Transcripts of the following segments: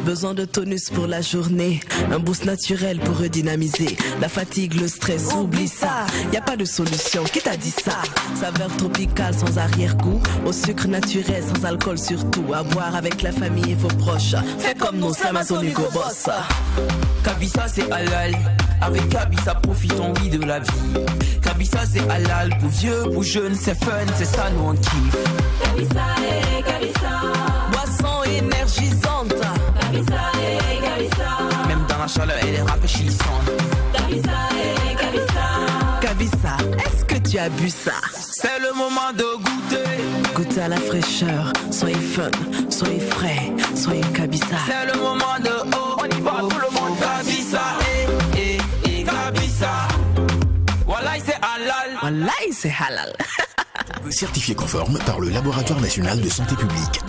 Besoin de tonus pour la journée, un boost naturel pour redynamiser. La fatigue, le stress, oublie ça. Y a pas de solution, qui t'a dit ça? Saveur tropicale sans arrière-goût, au sucre naturel sans alcool surtout. À boire avec la famille et vos proches. Fais comme nous, c'est Amazon Hugo Boss. Kabisa c'est halal, avec Kabisa profitons oui de la vie. Kabisa c'est halal, pour vieux, pour jeunes, c'est fun, c'est ça nous on kiffe. Kabisa et Kabisa, boisson énergisante. Kabisa et Kabisa, même dans la chaleur elle est rafraîchissante. Kabisa et Kabisa, Kabisa, est-ce que tu as bu ça? C'est le moment de goûter. Goûtez à la fraîcheur, soyez fun, soyez frais, soyez Kabisa. C'est le moment de oh, on y va tout le monde. Kabisa et Kabisa. Wallahi c'est halal. Wallahi c'est halal. Certifié conforme par le Laboratoire National de Santé Publique.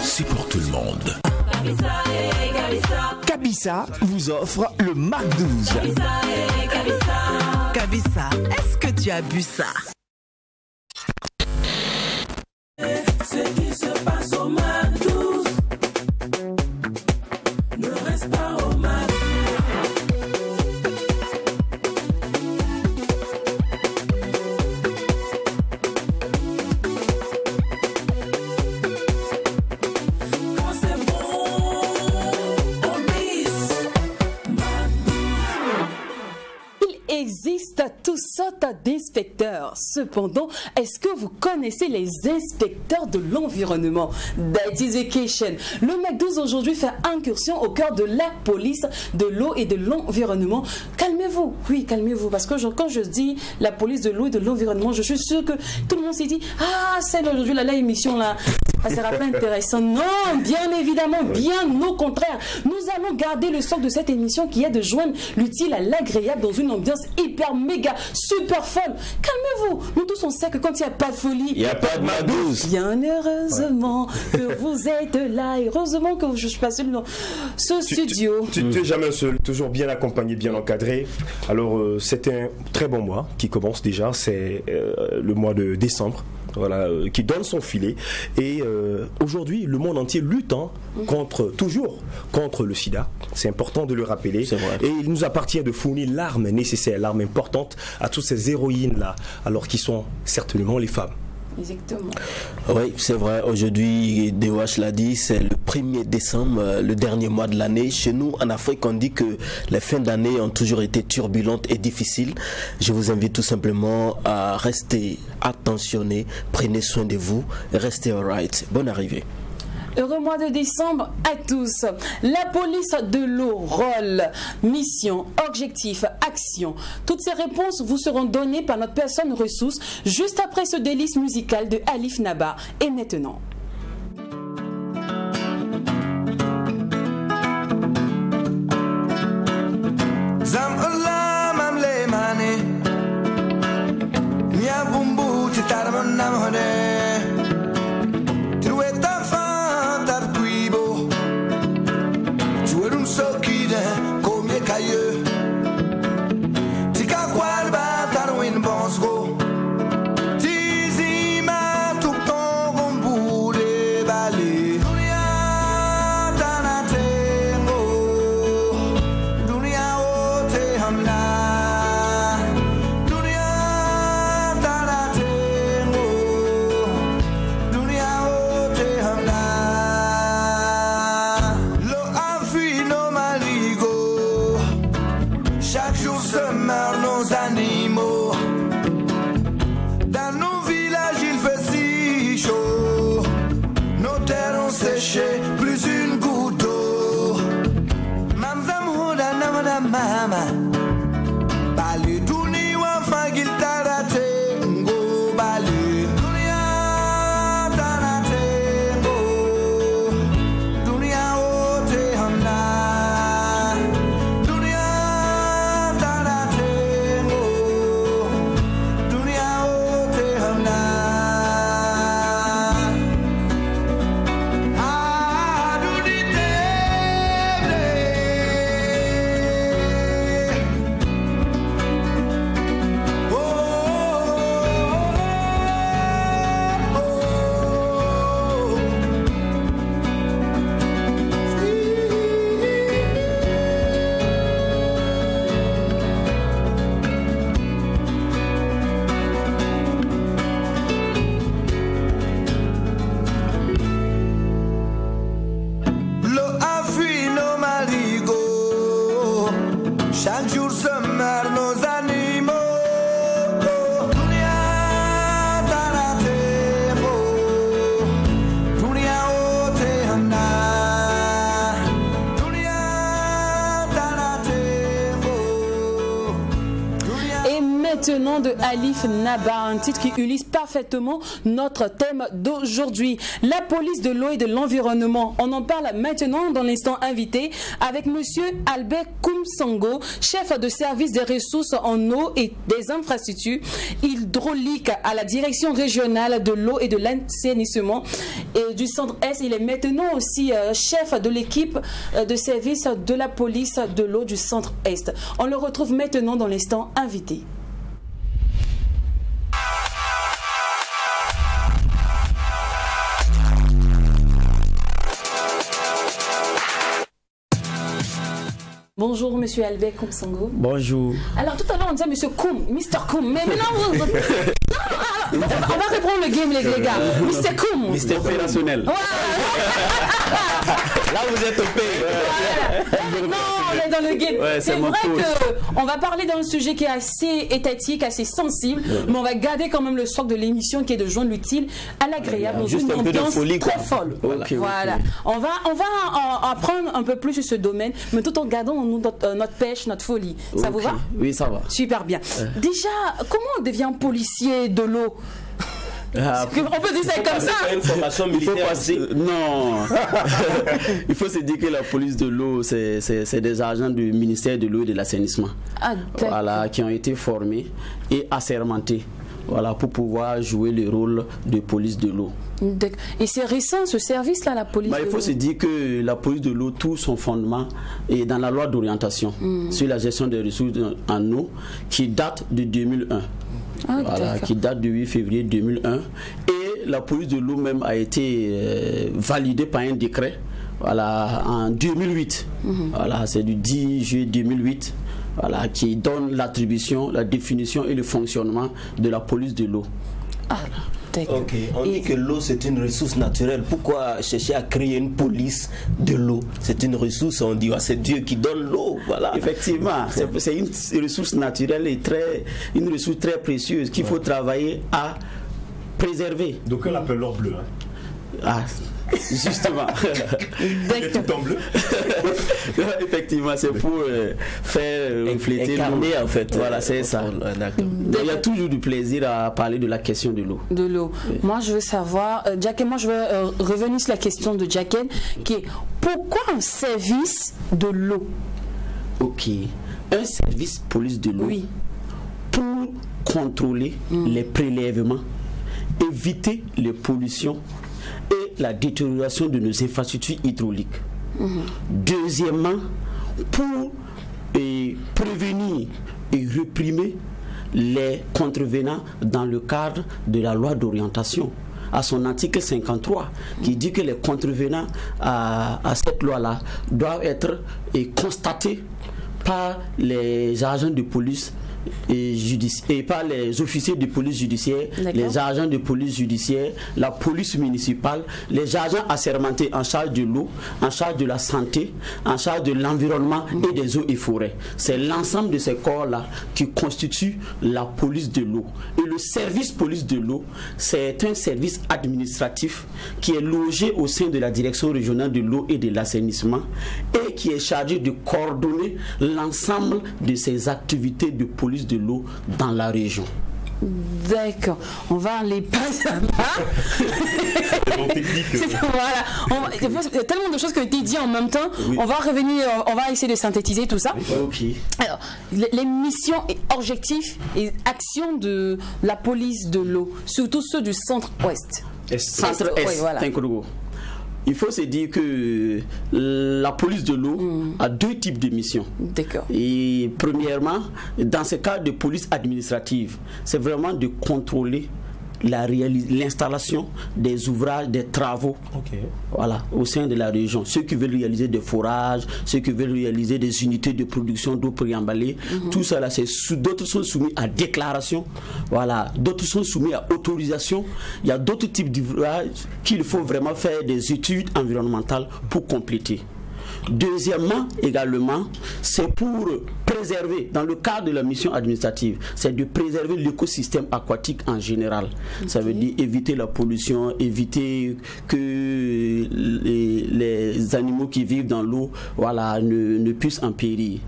C'est pour tout le monde. Kabisa et Kabisa, Kabisa vous offre le Mac 12. Kabisa et Kabisa, Kabisa, est-ce que tu as bu ça? ce qui se passe au Mac 12 ne reste pas au Mac. Quand c'est bon, on mise Mac 12. Il existe toutes sortes d'inspecteurs. Cependant, est-ce que vous connaissez les inspecteurs de l'environnement? That is vacation. Le Mac 12 aujourd'hui fait incursion au cœur de la police de l'eau et de l'environnement. Calmez-vous, oui, calmez-vous, parce que quand je dis la police de l'eau et de l'environnement, je suis sûr que tout le monde s'est dit, ah, celle aujourd'hui, la émission là, ça sera pas intéressant. Non, bien évidemment, bien au contraire. Nous allons garder le socle de cette émission qui est de joindre l'utile à l'agréable dans une ambiance hyper méga super folle. Calmez-vous. Nous tous on sait que quand il n'y a pas de folie, Il n'y a pas de Mac 12. bien heureusement que vous êtes là. Et heureusement que je suis pas seule dans ce studio. Tu n'es jamais seul, toujours bien accompagné, bien encadré. Alors c'est un très bon mois qui commence déjà, c'est le mois de décembre. Voilà, qui donne son filet. Et aujourd'hui, le monde entier lutte toujours contre le sida. C'est important de le rappeler. Et il nous appartient de fournir l'arme nécessaire, l'arme importante à toutes ces héroïnes-là, alors qui sont certainement les femmes. Exactement. Oui, c'est vrai. Aujourd'hui, DOH l'a dit, c'est le 1er décembre, le dernier mois de l'année. Chez nous, en Afrique, on dit que les fins d'année ont toujours été turbulentes et difficiles. Je vous invite tout simplement à rester attentionnés, prenez soin de vous, restez alright. Bonne arrivée. Heureux mois de décembre à tous. La police de l'eau, rôle, mission, objectif, action. Toutes ces réponses vous seront données par notre personne ressource juste après ce délice musical de Alif Naba. Et maintenant... nom de Alif Naba, un titre qui illustre parfaitement notre thème d'aujourd'hui. La police de l'eau et de l'environnement. On en parle maintenant dans l'instant invité avec monsieur Albert Koumsango, chef de service des ressources en eau et des infrastructures hydrauliques à la direction régionale de l'eau et de l'assainissement et du centre Est. Il est maintenant aussi chef de l'équipe de service de la police de l'eau du centre Est. On le retrouve maintenant dans l'instant invité. Bonjour, monsieur Albert Koumsango. Bonjour. Alors, tout à l'heure, on disait monsieur Koum, Mr. Koum. Mais maintenant, non, on va reprendre le game, les gars. Mr. Koum. Mr. Opérationnel. Là, vous êtes au pays. Non, on est dans le game. Ouais, c'est vrai qu'on va parler d'un sujet qui est assez étatique, assez sensible, mais on va garder quand même le socle de l'émission qui est de joindre l'utile à l'agréable dans une ambiance très folle. Voilà. On va apprendre un peu plus sur ce domaine, mais tout en gardant notre pêche, notre folie. Ça vous va? Oui, ça va. Super bien. Déjà, comment on devient policier de l'eau? On peut dire ça comme ça. Une formation militaire. Non. Il faut se dire que la police de l'eau, c'est des agents du ministère de l'eau et de l'assainissement. Voilà, qui ont été formés et assermentés. Voilà, pour pouvoir jouer le rôle de police de l'eau. Et c'est récent ce service-là, la police de l'eau? Il faut se dire que la police de l'eau, tout son fondement est dans la loi d'orientation sur la gestion des ressources en eau qui date de 2001. Voilà, qui date du 8 février 2001. Et la police de l'eau même a été validée par un décret en 2008. Voilà, c'est du 10 juillet 2008. Voilà, qui donne l'attribution, la définition et le fonctionnement de la police de l'eau. Ok, on dit que l'eau c'est une ressource naturelle. Pourquoi chercher à créer une police de l'eau? C'est une ressource, on dit, c'est Dieu qui donne l'eau. Voilà. Effectivement, c'est une ressource naturelle et une ressource très précieuse qu'il faut travailler à préserver. Donc on l'appelle l'or bleu. Justement. Il est tout en bleu. Effectivement, c'est pour faire refléter l'eau. En fait. Voilà, c'est ça. Il y a toujours du plaisir à parler de la question de l'eau. De l'eau. Oui. Moi, je veux savoir, Jacqueline, moi, je veux revenir sur la question de Jacqueline, qui est pourquoi un service de l'eau? Ok. Un service police de l'eau pour contrôler les prélèvements, éviter les pollutions et la détérioration de nos infrastructures hydrauliques. Deuxièmement, pour prévenir et réprimer les contrevenants dans le cadre de la loi d'orientation, à son article 53, qui dit que les contrevenants à cette loi-là doivent être constatés par les agents de police et par les officiers de police judiciaire, les agents de police judiciaire, la police municipale, les agents assermentés en charge de l'eau, en charge de la santé, en charge de l'environnement et des eaux et forêts. C'est l'ensemble de ces corps-là qui constituent la police de l'eau. Et le service police de l'eau, c'est un service administratif qui est logé au sein de la direction régionale de l'eau et de l'assainissement et qui est chargé de coordonner l'ensemble de ces activités de police de l'eau dans la région. D'accord, on va aller passer à voilà. Il y a tellement de choses qui ont été dites en même temps. On va revenir, on va essayer de synthétiser tout ça. Alors, les missions et objectifs et actions de la police de l'eau, surtout ceux du centre-ouest. Centre-est, voilà. Il faut se dire que la police de l'eau a deux types de missions. D'accord. Et premièrement, dans ce cas de police administrative, c'est vraiment de contrôler l'installation des ouvrages, des travaux voilà, au sein de la région. Ceux qui veulent réaliser des forages, ceux qui veulent réaliser des unités de production d'eau préemballée, tout ça là, d'autres sont soumis à déclaration, voilà, d'autres sont soumis à autorisation. Il y a d'autres types d'ouvrages qu'il faut vraiment faire des études environnementales pour compléter. Deuxièmement, également, c'est pour préserver, dans le cadre de la mission administrative, c'est de préserver l'écosystème aquatique en général. Ça veut dire éviter la pollution, éviter que les les animaux qui vivent dans l'eau, voilà, ne puissent en périr.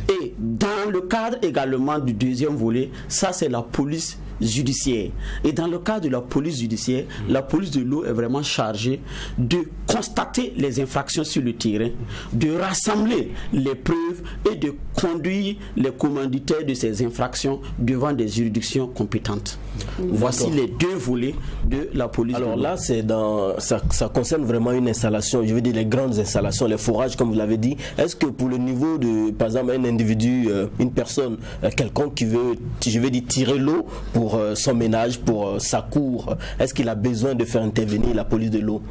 Et dans le cadre également du deuxième volet, ça c'est la police judiciaire. Et dans le cadre de la police judiciaire, la police de l'eau est vraiment chargée de constater les infractions sur le terrain, de rassembler les preuves et de conduire les commanditaires de ces infractions devant des juridictions compétentes. Voici les deux volets de la police. Alors de l'eau. là, c'est ça concerne vraiment une installation, je veux dire les grandes installations, les forages comme vous l'avez dit. Est-ce que pour le niveau de, par exemple, un individu, une personne, quelqu'un qui veut, je veux dire, tirer l'eau pour son ménage, pour sa cour, est-ce qu'il a besoin de faire intervenir la police de l'eau?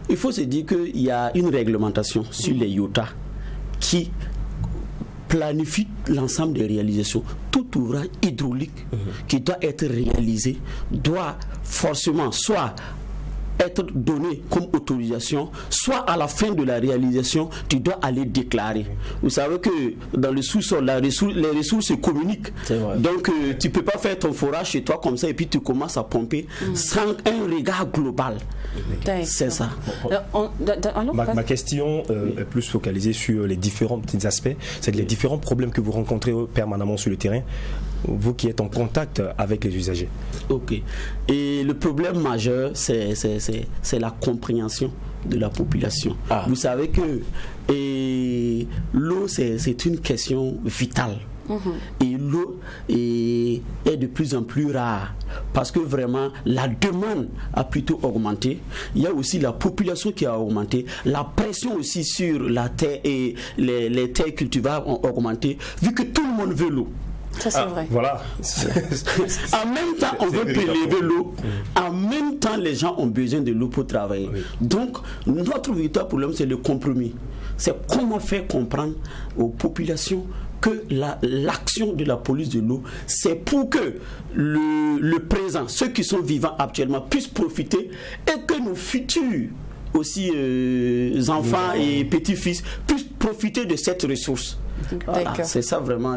Il faut se dire qu'il y a une réglementation sur les IOTA qui planifie l'ensemble des réalisations. Tout ouvrage hydraulique qui doit être réalisé doit forcément soit être donné comme autorisation, soit à la fin de la réalisation, tu dois aller déclarer. Vous savez que dans le sous-sol, les ressources se communiquent. Donc, tu ne peux pas faire ton forage chez toi comme ça et puis tu commences à pomper sans un regard global. C'est ça. Ma question est plus focalisée sur les différents petits aspects, c'est les différents problèmes que vous rencontrez permanemment sur le terrain, vous qui êtes en contact avec les usagers. Ok. Et le problème majeur, c'est la compréhension de la population. Vous savez que l'eau, c'est une question vitale. Et l'eau est de plus en plus rare parce que vraiment la demande a plutôt augmenté. Il y a aussi la population qui a augmenté, la pression aussi sur la terre et les terres cultivables ont augmenté vu que tout le monde veut l'eau. Ça c'est vrai. Voilà. En même temps, on veut prélever l'eau. En même temps, les gens ont besoin de l'eau pour travailler. Donc, notre véritable problème, c'est le compromis. C'est comment faire comprendre aux populations que l'action de la police de l'eau, c'est pour que le présent, ceux qui sont vivants actuellement, puissent profiter et que nos futurs aussi enfants et petits-fils puissent profiter de cette ressource. Voilà, c'est ça vraiment.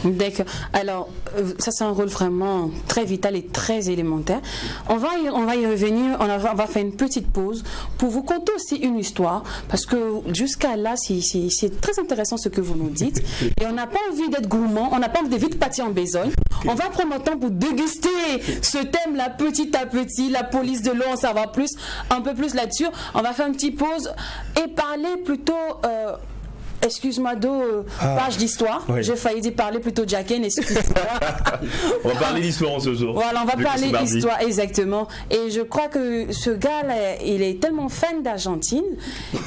D'accord. Alors, ça c'est un rôle vraiment très vital et très élémentaire. On va y revenir, on va faire une petite pause pour vous conter aussi une histoire, parce que jusqu'à là, c'est très intéressant ce que vous nous dites. Et on n'a pas envie d'être gourmand, on n'a pas envie de vite partir en besogne. On va prendre le temps pour déguster ce thème-là petit à petit, la police de l'eau, on s'en va plus, un peu plus là-dessus. On va faire une petite pause et parler plutôt... excuse-moi, page d'histoire. Oui. J'ai failli dire parler plutôt Jacken, excuse-moi. On va parler d'histoire ce jour. Voilà, on va parler d'histoire, exactement. Et je crois que ce gars-là, il est tellement fan d'Argentine.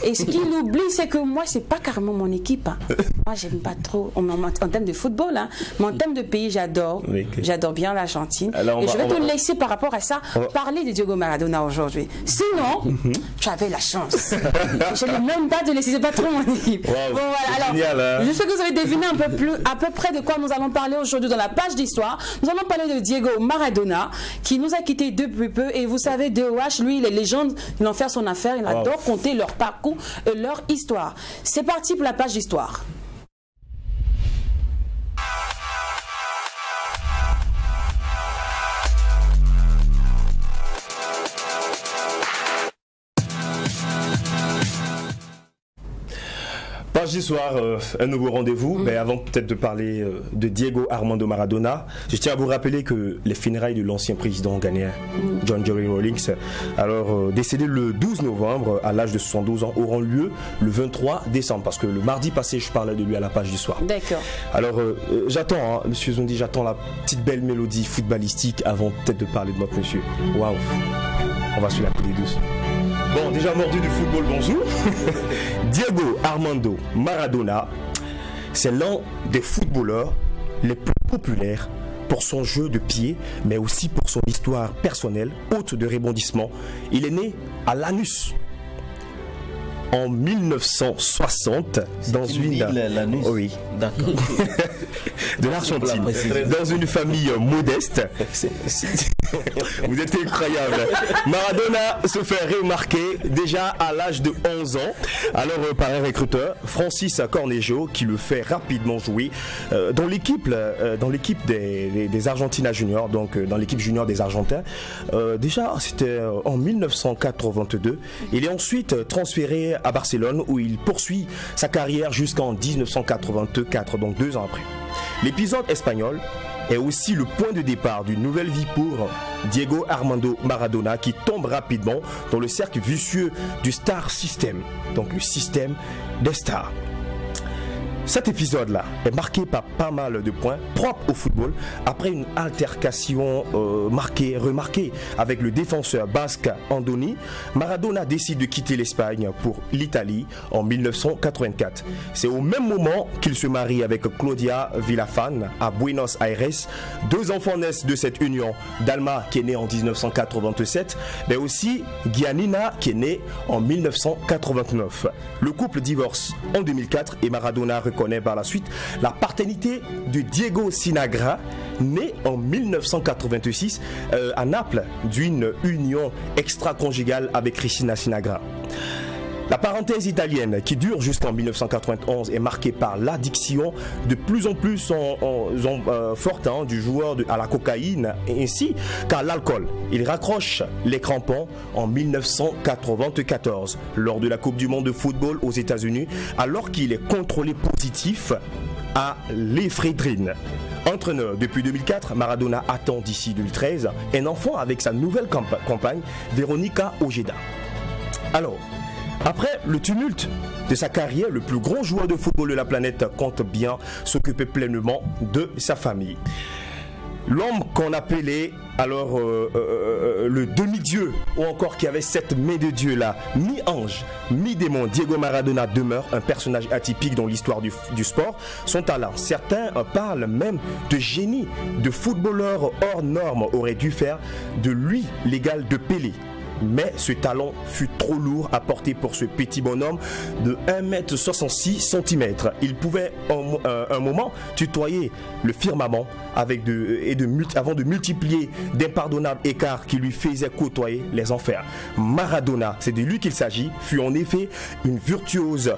Et ce qu'il oublie, c'est que moi, c'est pas carrément mon équipe. Hein. Moi, j'aime pas trop, en termes de football, hein. Mais en termes de pays, j'adore. Oui, okay. J'adore bien l'Argentine. Et je vais te laisser par rapport à ça parler de Diego Maradona aujourd'hui. Sinon, tu avais la chance. Je n'ai même pas de laisser, c'est pas trop mon équipe. Wow. Bon, voilà. Alors, génial, hein? Je sais que vous avez deviné à peu près de quoi nous allons parler aujourd'hui dans la page d'histoire. Nous allons parler de Diego Maradona qui nous a quittés depuis peu. Et vous savez, DOH, lui, les légendes, il en fait son affaire. Il adore compter leur parcours et leur histoire. C'est parti pour la page d'histoire. Page d'histoire, un nouveau rendez-vous. Mais avant peut-être de parler de Diego Armando Maradona, je tiens à vous rappeler que les funérailles de l'ancien président ghanéen John Jerry Rawlings, alors décédé le 12 novembre à l'âge de 72 ans, auront lieu le 23 décembre. Parce que le mardi passé, je parlais de lui à la page d'histoire. D'accord. Alors j'attends, hein, monsieur Zondi, j'attends la petite belle mélodie footballistique avant peut-être de parler de notre monsieur. Waouh, on va sur la couler douce. Bon, déjà mordu du football, bonjour. Diego Armando Maradona, c'est l'un des footballeurs les plus populaires pour son jeu de pied, mais aussi pour son histoire personnelle, haute de rebondissement. Il est né à Lanús en 1960 dans une oui, d'accord, de l'Argentine, dans une famille modeste. Vous êtes incroyable. Maradona se fait remarquer déjà à l'âge de 11 ans. Alors par un recruteur, Francis Cornejo, qui le fait rapidement jouer dans l'équipe des Argentina Juniors, donc dans l'équipe junior des Argentins. Déjà, c'était en 1982. Il est ensuite transféré à Barcelone où il poursuit sa carrière jusqu'en 1984, donc 2 ans après. L'épisode espagnol est aussi le point de départ d'une nouvelle vie pour Diego Armando Maradona qui tombe rapidement dans le cercle vicieux du star system, donc le système des stars. Cet épisode-là est marqué par pas mal de points propres au football après une altercation remarquée avec le défenseur basque Andoni. Maradona décide de quitter l'Espagne pour l'Italie en 1984. C'est au même moment qu'il se marie avec Claudia Villafan à Buenos Aires. 2 enfants naissent de cette union. Dalma qui est née en 1987, mais aussi Giannina qui est née en 1989. Le couple divorce en 2004 et Maradona connaît par la suite la paternité de Diego Sinagra, né en 1986 à Naples d'une union extra-conjugale avec Cristina Sinagra. La parenthèse italienne qui dure jusqu'en 1991 est marquée par l'addiction de plus en plus forte du joueur à la cocaïne ainsi qu'à l'alcool. Il raccroche les crampons en 1994 lors de la Coupe du Monde de football aux États-Unis alors qu'il est contrôlé positif à l'éphédrine. Entraîneur depuis 2004, Maradona attend d'ici 2013 un enfant avec sa nouvelle compagne Veronica Ojeda. Alors, après le tumulte de sa carrière, le plus grand joueur de football de la planète compte bien s'occuper pleinement de sa famille. L'homme qu'on appelait alors le demi-dieu, ou encore qui avait cette main de Dieu là, mi-ange, mi-démon, Diego Maradona demeure un personnage atypique dans l'histoire du sport. Son talent, certains parlent même de génie, de footballeur hors norme, aurait dû faire de lui l'égal de Pelé. Mais ce talent fut trop lourd à porter pour ce petit bonhomme de 1,66 m. Il pouvait un moment tutoyer le firmament avant de multiplier d'impardonnables écarts qui lui faisaient côtoyer les enfers. Maradona, c'est de lui qu'il s'agit, fut en effet une virtuose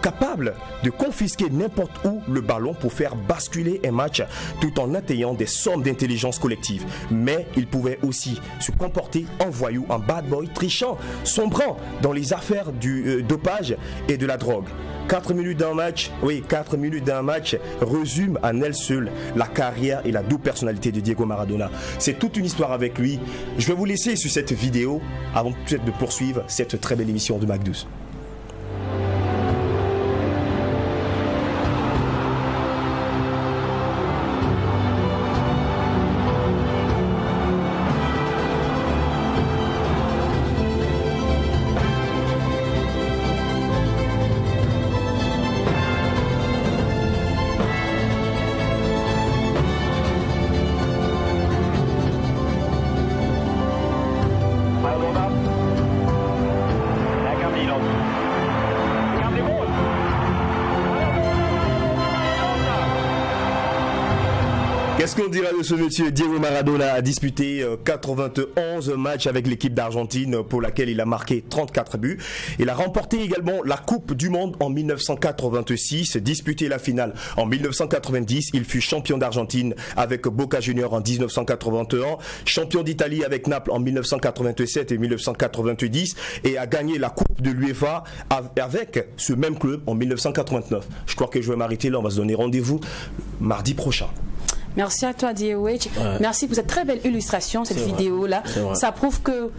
capable de confisquer n'importe où le ballon pour faire basculer un match tout en atteignant des sommes d'intelligence collective. Mais il pouvait aussi se comporter en voyou, en bad boy, trichant, sombrant dans les affaires du dopage et de la drogue. 4 minutes d'un match, résume à elle seule la carrière et la double personnalité de Diego Maradona. C'est toute une histoire avec lui. Je vais vous laisser sur cette vidéo avant peut-être de poursuivre cette très belle émission de Mac 12. Qu'est-ce qu'on dira de ce monsieur? Diego Maradona a disputé 91 matchs avec l'équipe d'Argentine pour laquelle il a marqué 34 buts. Il a remporté également la Coupe du Monde en 1986, disputé la finale en 1990. Il fut champion d'Argentine avec Boca Juniors en 1981, champion d'Italie avec Naples en 1987 et 1990 et a gagné la Coupe de l'UEFA avec ce même club en 1989. Je crois que je vais m'arrêter là, on va se donner rendez-vous mardi prochain. Merci à toi, Diego. Merci pour cette très belle illustration, cette vidéo-là. Ça prouve que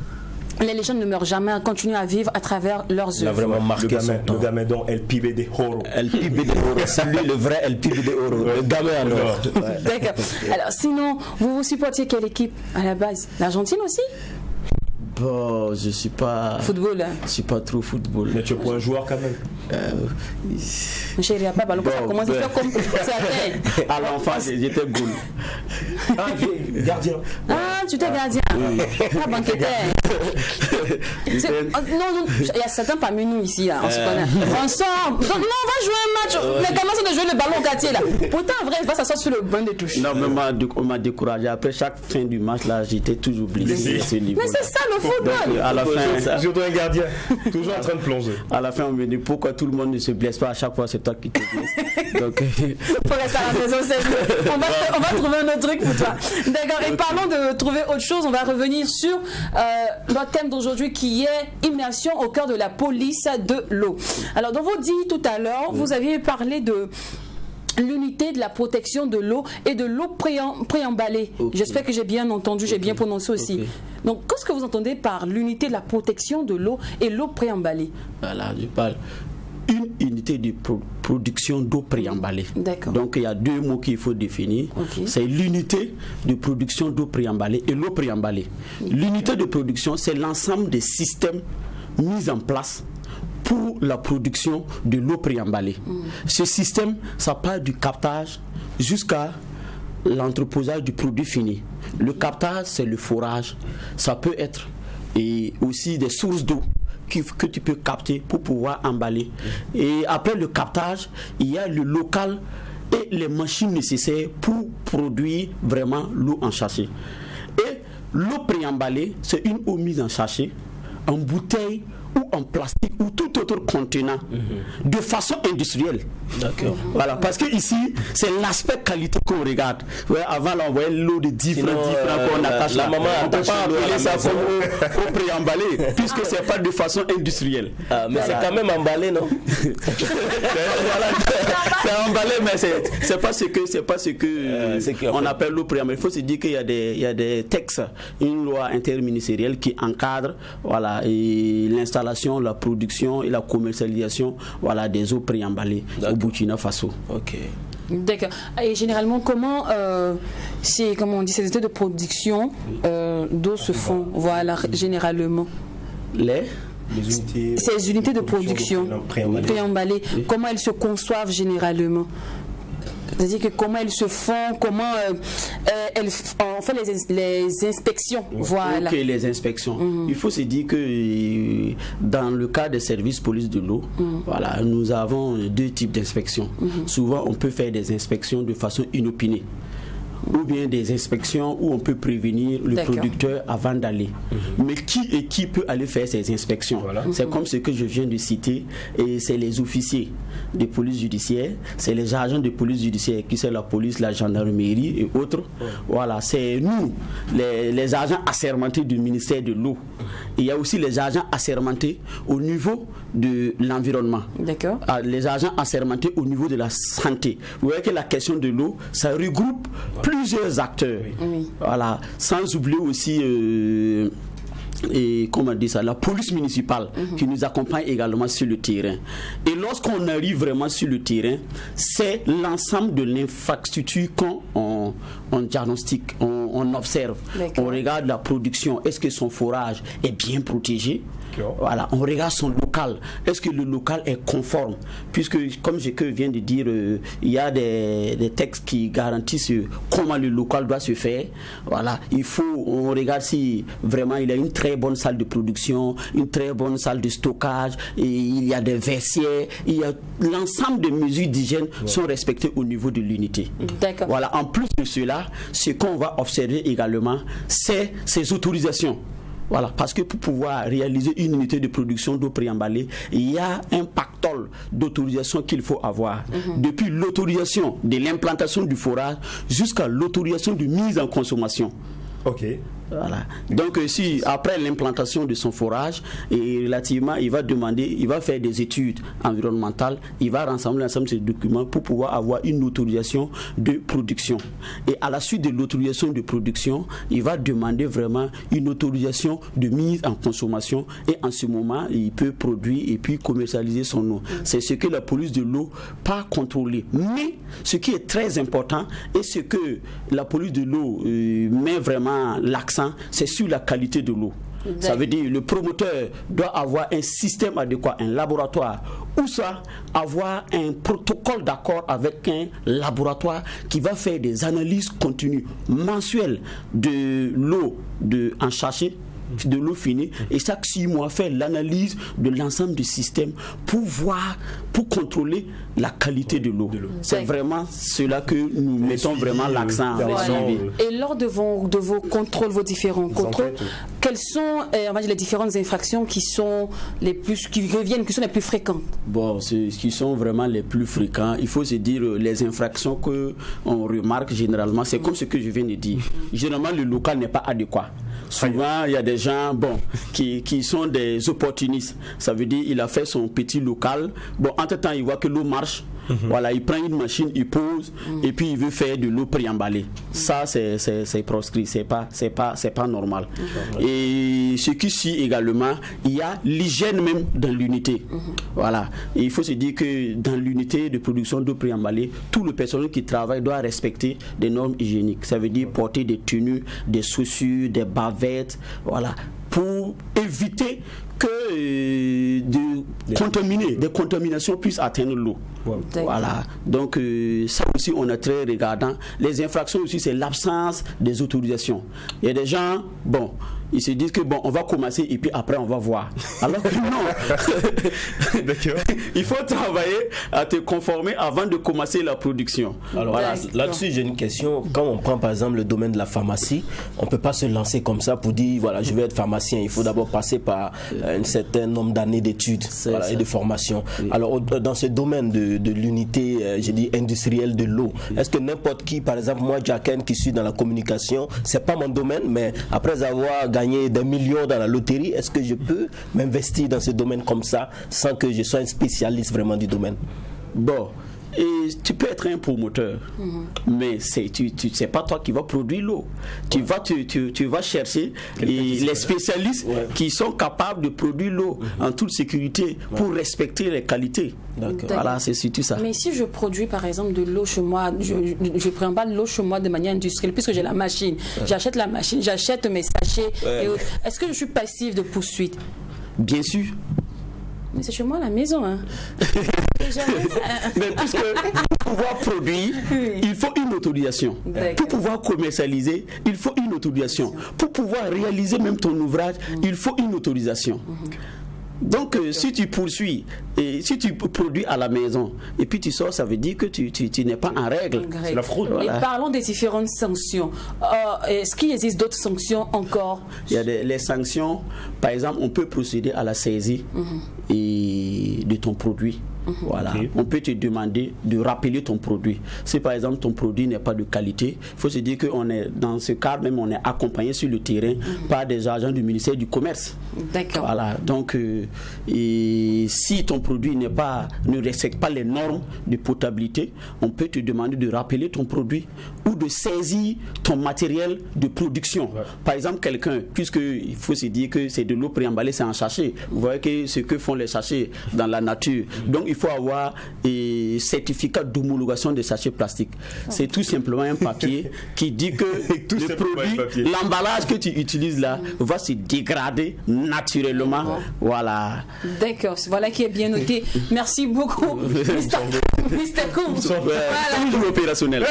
les légendes ne meurent jamais, continuent à vivre à travers leurs œuvres. Il a vraiment marqué son temps. Le gamin dont El Pibe de Oro. El Pibe de Oro, c'est lui le vrai El Pibe de Oro. Le gamin alors. D'accord. Alors sinon, vous supportiez quelle équipe à la base? L'Argentine aussi? Bon, je suis pas football. Hein. Je suis pas trop football. Mais tu es pour un joueur quand même. Mon chéri, pas ballon. Ça commence à faire comme ça. À l'enfance, j'étais goal. Ah, gardien. Ah, tu étais gardien. Ah, banqueteur. Non, il y a certains parmi nous ici, là, on se connaît. On sort. Donc, non, on va jouer un match. Mais comment ça de jouer le ballon au quartier là? Pourtant, en vrai, il va s'asseoir sur le banc de touche. Non, mais on m'a découragé. Après chaque fin du match, là, j'étais toujours blessé à ce niveau. Mais c'est ça le football. Donc, à la fin, surtout un gardien, toujours en train de plonger. À la fin, on me dit pourquoi tout le monde ne se blesse pas à chaque fois, c'est toi qui te blesses. Donc, pour rester à la maison, c'est mieux. On va trouver un autre truc pour toi. D'accord, et parlons de trouver autre chose. On va revenir sur notre thème d'aujourd'hui qui est immersion au cœur de la police de l'eau. Alors, dans vos dits tout à l'heure, vous aviez parlé de l'unité de la protection de l'eau et de l'eau préemballée. J'espère que j'ai bien entendu, j'ai bien prononcé aussi. Donc, qu'est-ce que vous entendez par l'unité de la protection de l'eau et l'eau préemballée? Voilà, je parle une unité de production d'eau préemballée. Donc, il y a deux mots qu'il faut définir. C'est l'unité de production d'eau préemballée et l'eau préemballée. L'unité de production, c'est l'ensemble des systèmes mis en place pour la production de l'eau préemballée. Ce système, ça part du captage jusqu'à l'entreposage du produit fini. Le captage, c'est le forage. Ça peut être et aussi des sources d'eau que tu peux capter pour pouvoir emballer. Et après le captage, il y a le local et les machines nécessaires pour produire vraiment l'eau en sachet. Et l'eau préemballée, c'est une eau mise en sachet, en bouteille ou en plastique ou tout autre contenant de façon industrielle. D'accord. Voilà, parce que ici, c'est l'aspect qualité qu'on regarde. Ouais, avant, là, on voyait l'eau de 10 francs qu'on attache. La maman on ne peut pas appeler ça comme eau préemballée, puisque c'est pas de façon industrielle. Mais c'est quand même emballé, non? C'est emballé, mais c'est pas ce que on appelle l'eau préemballée. Il faut se dire qu'il y a des textes, une loi interministérielle qui encadre, voilà, et l'installation, la production et la commercialisation, voilà, des eaux préemballées au Burkina Faso. Ok. D'accord. Et généralement, comment ces unités de production d'eau se font, voilà, généralement? Ces unités de production préemballées, comment elles se conçoivent généralement? C'est-à-dire que comment elles se font, comment on fait les inspections. Voilà. Ok, les inspections. Il faut se dire que dans le cas des services police de l'eau, voilà, nous avons deux types d'inspections. Souvent, on peut faire des inspections de façon inopinée, ou bien des inspections où on peut prévenir le producteur avant d'aller. Mais qui peut aller faire ces inspections? C'est comme ce que je viens de citer, et c'est les officiers de police judiciaire, c'est les agents de police judiciaire qui sont la police, la gendarmerie et autres. Voilà, c'est nous, les agents assermentés du ministère de l'eau. Il y a aussi les agents assermentés au niveau de l'environnement. D'accord. Les agents assermentés au niveau de la santé. Vous voyez que la question de l'eau, ça regroupe plusieurs acteurs. Voilà, sans oublier aussi et comment dire ça, la police municipale qui nous accompagne également sur le terrain. Et lorsqu'on arrive vraiment sur le terrain, c'est l'ensemble de l'infrastructure qu'on diagnostique, on observe, on regarde la production, est-ce que son forage est bien protégé? Voilà, on regarde son local, est-ce que le local est conforme, puisque comme je viens de dire, il y a des textes qui garantissent comment le local doit se faire. Voilà, on regarde si vraiment il y a une très bonne salle de production, une très bonne salle de stockage, et il y a des vestiaires, il y a l'ensemble des mesures d'hygiène sont respectées au niveau de l'unité. Voilà, en plus de cela, ce qu'on va observer également, c'est ces autorisations. Voilà, parce que pour pouvoir réaliser une unité de production d'eau préemballée, il y a un pactole d'autorisation qu'il faut avoir. Depuis l'autorisation de l'implantation du forage jusqu'à l'autorisation de mise en consommation. Ok. Voilà. Donc si après l'implantation de son forage, et relativement, il va faire des études environnementales, il va rassembler l'ensemble de ces documents pour pouvoir avoir une autorisation de production. Et à la suite de l'autorisation de production, il va demander vraiment une autorisation de mise en consommation, et en ce moment, il peut produire et puis commercialiser son eau. C'est ce que la police de l'eau pas contrôlé. Mais ce qui est très important et ce que la police de l'eau met vraiment l'accent, c'est sur la qualité de l'eau. Ça veut dire le promoteur doit avoir un système adéquat, un laboratoire, ou ça, avoir un protocole d'accord avec un laboratoire qui va faire des analyses continues mensuelles de l'eau en sachet finie, et chaque 6 mois faire l'analyse de l'ensemble du système pour contrôler la qualité de l'eau. C'est vraiment cela que nous mettons vraiment l'accent. Et lors de vos contrôles, vos différents contrôles, quelles sont les différentes infractions qui sont les plus fréquentes? Bon, ce qui sont vraiment les plus fréquents, il faut se dire les infractions que on remarque généralement, c'est comme ce que je viens de dire. Généralement, le local n'est pas adéquat. Souvent, il y a des gens qui sont des opportunistes. Ça veut dire il a fait son petit local. Bon, entre-temps, il voit que l'eau marche. Voilà, il prend une machine, il pose, et puis il veut faire de l'eau préemballée. Ça, c'est proscrit, c'est pas normal. Et ce qui suit également, il y a l'hygiène même dans l'unité. Voilà, et il faut se dire que dans l'unité de production d'eau préemballée, tout le personnel qui travaille doit respecter des normes hygiéniques. Ça veut dire porter des tenues, des chaussures, des bavettes, voilà, pour éviter que des contaminations puissent atteindre l'eau. Voilà. Donc ça aussi on est très regardant. Les infractions aussi, c'est l'absence des autorisations. Il y a des gens, ils se disent que on va commencer et puis après on va voir. Alors que non. Il faut travailler à te conformer avant de commencer la production. Alors voilà, là-dessus j'ai une question. Quand on prend par exemple le domaine de la pharmacie, on ne peut pas se lancer comme ça pour dire voilà, je vais être pharmacien. Il faut d'abord passer par un certain nombre d'années d'études et de formation. Alors dans ce domaine de l'unité, je dis industrielle de l'eau, est-ce que n'importe qui, par exemple moi Jacken qui suis dans la communication, c'est pas mon domaine, mais après avoir gagné des millions dans la loterie, est-ce que je peux m'investir dans ce domaine comme ça sans que je sois un spécialiste vraiment du domaine? Bon, et tu peux être un promoteur, mais c'est pas toi qui vas produire l'eau. Tu vas chercher les spécialistes qui sont capables de produire l'eau en toute sécurité pour respecter les qualités. Voilà, c'est surtout ça. Mais si je produis par exemple de l'eau chez moi, je prends pas de l'eau chez moi de manière industrielle, puisque j'ai la machine, j'achète la machine, j'achète mes sachets. Est-ce que je suis passif de poursuite? Bien sûr. Mais c'est chez moi à la maison, hein. Mais puisque pour pouvoir produire, il faut une autorisation. Pour pouvoir commercialiser, il faut une autorisation. Pour pouvoir réaliser même ton ouvrage, il faut une autorisation. Donc si tu poursuis et si tu produis à la maison et puis tu sors, ça veut dire que tu n'es pas en règle. C'est la fraude. Et parlons des différentes sanctions. Est-ce qu'il existe d'autres sanctions encore? Il y a les sanctions. Par exemple, on peut procéder à la saisie de ton produit. Voilà. On peut te demander de rappeler ton produit. Si par exemple ton produit n'est pas de qualité, il faut se dire qu'on est dans ce cadre même, on est accompagné sur le terrain par des agents du ministère du Commerce. D'accord. Voilà. Donc si ton produit ne respecte pas les normes de potabilité, on peut te demander de rappeler ton produit ou de saisir ton matériel de production. Par exemple, quelqu'un, puisqu'il faut se dire que c'est de l'eau préemballée, c'est en sachet. Vous voyez que ce que font les sachets dans la nature. Donc il faut avoir un certificat d'homologation des sachets plastiques. C'est tout simplement un papier qui dit que le produit, l'emballage que tu utilises là, va se dégrader naturellement. Voilà. D'accord, voilà qui est bien noté. Merci beaucoup, Mr. Koum. Toujours opérationnel.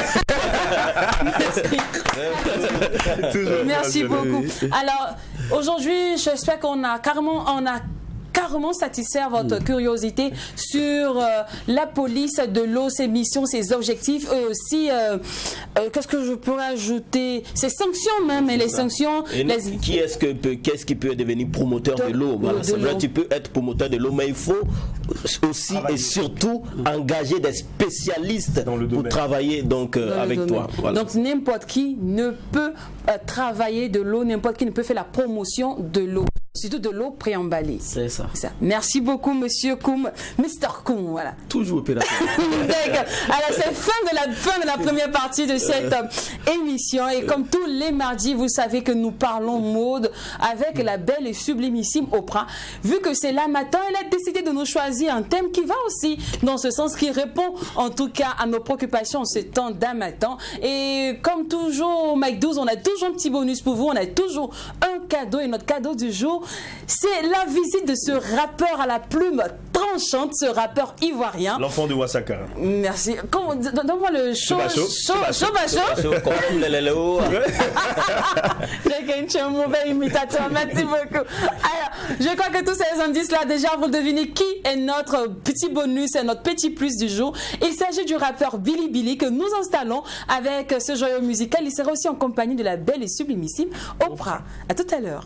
Merci beaucoup. Alors, aujourd'hui, j'espère qu'on a carrément satisfait votre curiosité sur la police de l'eau, ses missions, ses objectifs, et aussi qu'est-ce que je pourrais ajouter, ses sanctions même, et les sanctions. Qu'est-ce qui peut devenir promoteur de l'eau? Voilà, c'est vrai, tu peux être promoteur de l'eau, mais il faut aussi et surtout engager des spécialistes pour travailler avec toi. Voilà. Donc n'importe qui ne peut travailler de l'eau, n'importe qui ne peut faire la promotion de l'eau. Surtout de l'eau préemballée. C'est ça. Merci beaucoup, Monsieur Koum, Mr. Koum, voilà. Toujours opérationnel. D'accord. Alors, c'est fin de la première partie de cette émission. Et comme tous les mardis, vous savez que nous parlons mode avec la belle et sublimissime Oprah. Vu que c'est là matin, elle a décidé de nous choisir un thème qui va aussi dans ce sens, qui répond en tout cas à nos préoccupations en ce temps d'un matin. Et comme toujours, au Mike 12, on a toujours un petit bonus pour vous. On a toujours un cadeau. Et notre cadeau du jour, c'est la visite de ce rappeur à la plume tranchante chante ce rappeur ivoirien. L'enfant de Ouassaka. Merci. Donne-moi le show. J'ai un mauvais imitateur. Merci beaucoup. Alors, je crois que tous ces indices-là, déjà, vous devinez qui est notre petit bonus et notre petit plus du jour. Il s'agit du rappeur Billy Billy que nous installons avec ce joyau musical. Il sera aussi en compagnie de la belle et sublimissime Oprah. À tout à l'heure.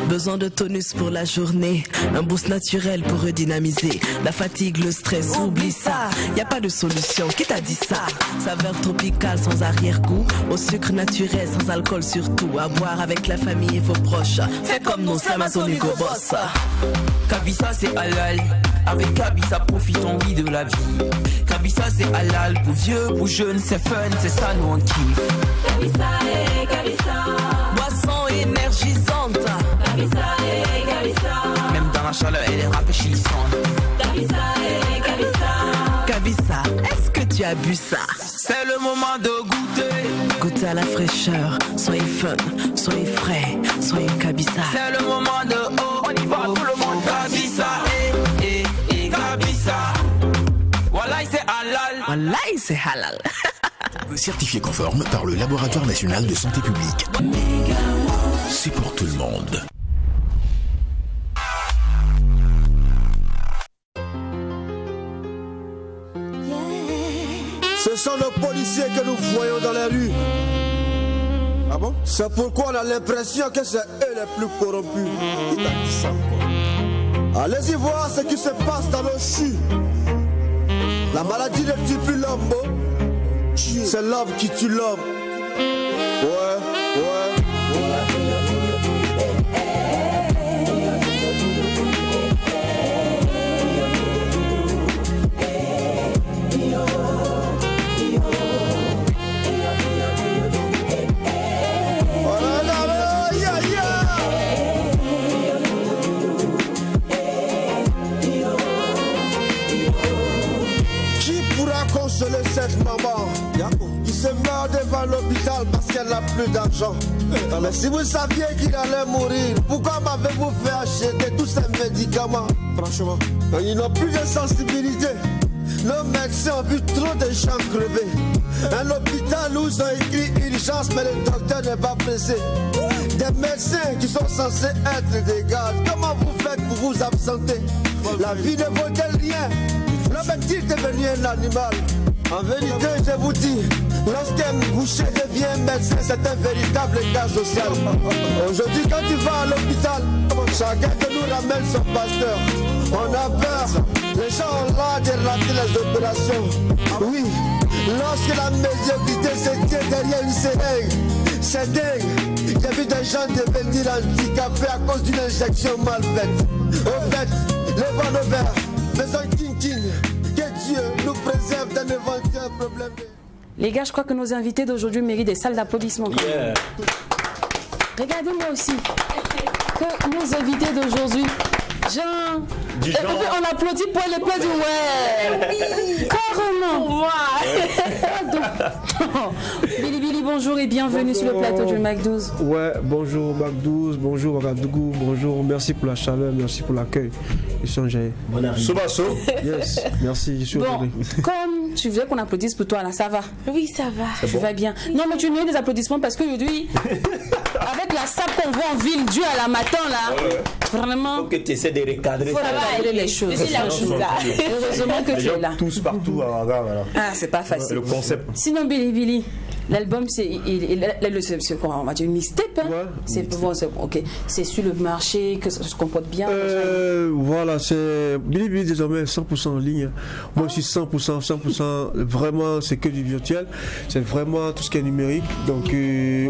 Besoin de tonus pour la journée, un boost naturel pour redynamiser. La fatigue, le stress, oublie ça. Y a pas de solution, qui t'a dit ça? Saveur tropicale sans arrière-goût, au sucre naturel sans alcool surtout. À boire avec la famille et vos proches. Fais comme nous, c'est Amazonique Boss. Kabissa c'est halal, avec Kabissa profitons oui de la vie. Kabissa c'est halal, pour vieux, pour jeunes, c'est fun, c'est ça nous on kiffe. Kabissa et Kabissa, boisson énergisante. Kabissa et Kabissa, même dans la chaleur elle est rafraîchissante. Kabissa et Kabissa, Kabissa, est-ce que tu as bu ça? C'est le moment de goûter. Goûtez à la fraîcheur, soyez fun, soyez frais, soyez Kabissa. C'est le moment de oh, on y va tout le monde. Kabissa et Kabissa, Wallahi c'est halal. Wallahi c'est halal. Certifié conforme par le Laboratoire National de Santé Publique. C'est pour tout le monde. Ce sont nos policiers que nous voyons dans les rues. Ah bon? C'est pourquoi on a l'impression que c'est eux les plus corrompus. Qui t'a dit ça, quoi? Allez-y voir ce qui se passe dans nos chues. La maladie ne tue plus l'homme, c'est l'homme qui tue l'homme. Ouais. Consoler cette maman qui se meurt devant l'hôpital parce qu'elle n'a plus d'argent. Mais si vous saviez qu'il allait mourir, pourquoi m'avez-vous fait acheter tous ces médicaments? Franchement, ils n'ont plus de sensibilité. Nos médecins ont vu trop de gens crever. Un hôpital où ils ont écrit urgence mais le docteur n'est pas pressé. Des médecins qui sont censés être des gardes. Comment vous faites pour vous absenter? La vie ne vaut rien. L'homme est-il devenu un animal? En vérité, je vous dis, lorsqu'un boucher devient médecin, c'est un véritable cas social. Aujourd'hui, quand tu vas à l'hôpital, chacun de nous ramène son pasteur. On a peur, les gens ont l'air de rater les opérations. Oui, lorsque la médiocrité se tient derrière une seringue, c'est dingue. J'ai vu des gens devenir handicapés à cause d'une injection mal faite. Au fait, levons nos verres, faisons king-king. Que Dieu nous préserve d'un éventuel problème. Les gars, je crois que nos invités d'aujourd'hui méritent des salles d'applaudissements. Yeah. Regardez-moi aussi que nos invités d'aujourd'hui, Jean. Et puis on applaudit pour les plaisirs. Ouais. Carrément. Billy Billy, bonjour et bienvenue sur le plateau du Mac 12. Ouais, bonjour Mac 12, bonjour Ouagadougou, bonjour, merci pour la chaleur, merci pour l'accueil. Bon arrivée. Sobasso. Yes, merci, je suis bon, comme tu veux qu'on applaudisse pour toi là, ça va? Oui, ça va. Tu vas bien. Non, mais tu mets des applaudissements parce qu'aujourd'hui, avec la sape qu'on voit en ville due à la matin là, vraiment. Il faut que tu essaies de recadrer. Il faut recadrer les choses. Heureusement que tu es là. Tous partout à Ouagadougou. Ah, c'est pas facile. Le concept. Sinon, Billy Billy, l'album, c'est quoi, on va dire une mixtape, hein? Ouais, c'est bon, ok. C'est sur le marché, que ça se comporte bien. Voilà, c'est Billy Billy désormais 100% en ligne. Moi, je suis 100%, vraiment, c'est que du virtuel. C'est vraiment tout ce qui est numérique. Donc,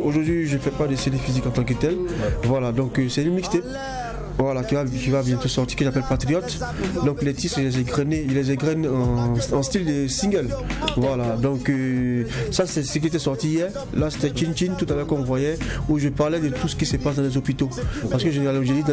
aujourd'hui, je ne fais pas des CD physiques en tant que tel. Voilà, donc c'est une mixtape. voilà, qui va bientôt sortir, que j'appelle Patriote. Donc les titres, il les égrène en style de single. Voilà, donc ça c'est ce qui était sorti hier. Là c'était Chin Chin tout à l'heure qu'on voyait, où je parlais de tout ce qui se passe dans les hôpitaux. Parce que j'ai